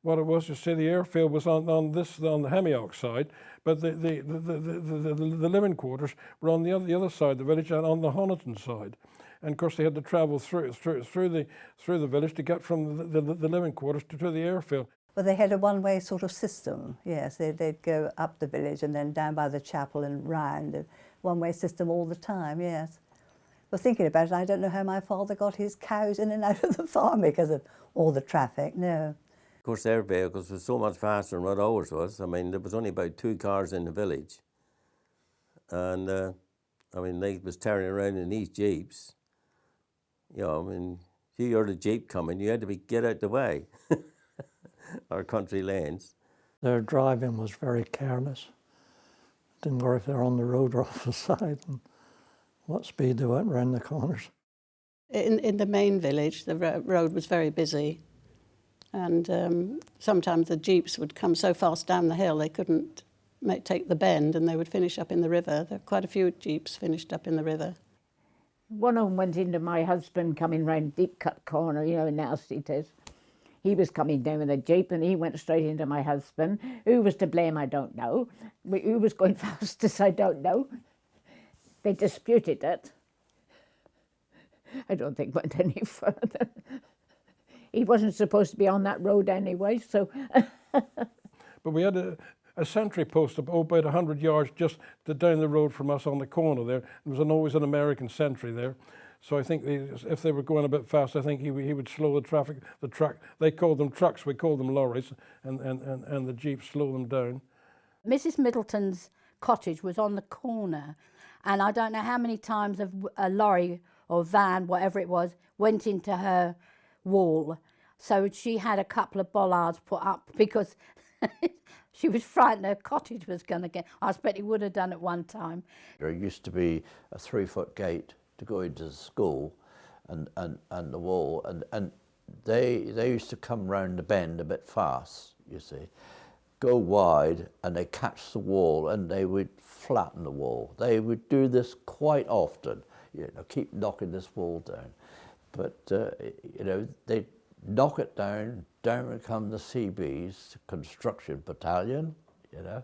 what it was, you see, the airfield was on the Hemioch side, but the living quarters were on the other side of the village, and on the Honiton side. And of course, they had to travel through the village to get from the living quarters to the airfield. Well, they had a one-way sort of system. Yes, they'd go up the village and then down by the chapel and round. A one-way system all the time. Yes. Well, thinking about it, I don't know how my father got his cows in and out of the farm because of all the traffic. No. Of course, their vehicles were so much faster than what ours was. I mean, there was only about 2 cars in the village. And, I mean, they was tearing around in these Jeeps. You know, I mean, if you heard a Jeep coming, you had to get out the way. Our country lanes. Their driving was very careless. Didn't worry if they were on the road or off the side, and what speed they went round the corners. In the main village, the road was very busy. And sometimes the jeeps would come so fast down the hill they couldn't take the bend, and they would finish up in the river. There were quite a few jeeps finished up in the river. One of them went into my husband coming round Deep Cut Corner, you know, nasty it is. He was coming down with a jeep and he went straight into my husband. Who was to blame, I don't know. Who was going fastest, I don't know. They disputed it. I don't think went any further. He wasn't supposed to be on that road anyway, so. But we had a sentry post about 100 yards just down the road from us on the corner there. There was always an American sentry there. So I think if they were going a bit fast, I think he would slow the traffic. The truck, they called them trucks, we called them lorries, and the jeeps slow them down. Mrs. Middleton's cottage was on the corner, and I don't know how many times a lorry or van, whatever it was, went into her wall. So she had a couple of bollards put up because she was frightened her cottage was going to get. I expect he would have done it one time. There used to be a 3-foot gate to go into the school and the wall, and they used to come round the bend a bit fast, you see, go wide, and they catch the wall and they would flatten the wall. They would do this quite often, you know, keep knocking this wall down. But, you know, they'd knock it down would come the CB's, Construction Battalion, you know,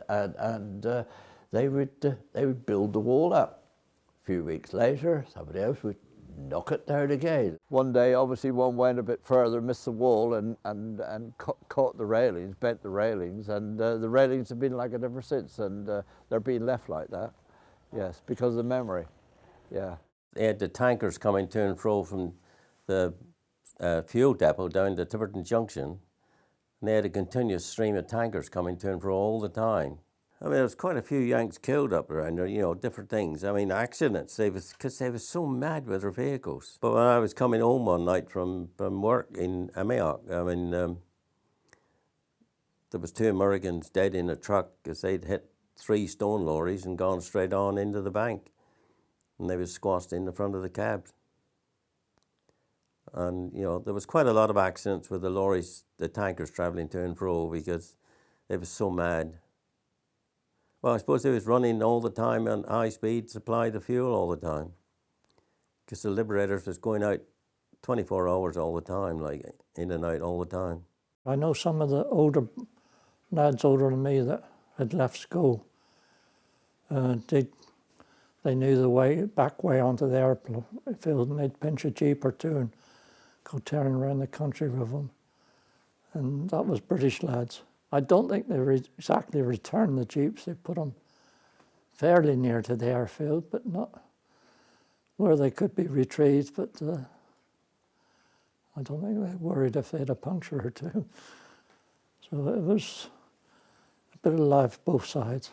and they would build the wall up. A few weeks later, somebody else would knock it down again. One day, obviously, one went a bit further, missed the wall, and caught the railings, bent the railings, and the railings have been like it ever since, and they're being left like that, yes, because of the memory, yeah. They had the tankers coming to and fro from the fuel depot down to Tiverton Junction, and they had a continuous stream of tankers coming to and fro all the time. I mean, there was quite a few Yanks killed up around there, you know, different things. I mean, accidents, because they were so mad with their vehicles. But when I was coming home one night from work in Hemioch, I mean, there was 2 Americans dead in a truck because they'd hit 3 stone lorries and gone straight on into the bank. And they were squashed in the front of the cabs. And, you know, there was quite a lot of accidents with the lorries, the tankers travelling to and fro because they were so mad. Well, I suppose they was running all the time on high speed, supply the fuel all the time. Because the Liberators was going out 24 hours all the time, like in and out all the time. I know some of the older lads older than me that had left school. They knew the back way onto the airfield, and they'd pinch a jeep or 2 and go tearing around the country with them. And that was British lads. I don't think they exactly returned the jeeps. They put them fairly near to the airfield, but not where they could be retrieved. But I don't think they worried if they had a puncture or 2. So it was a bit of life both sides.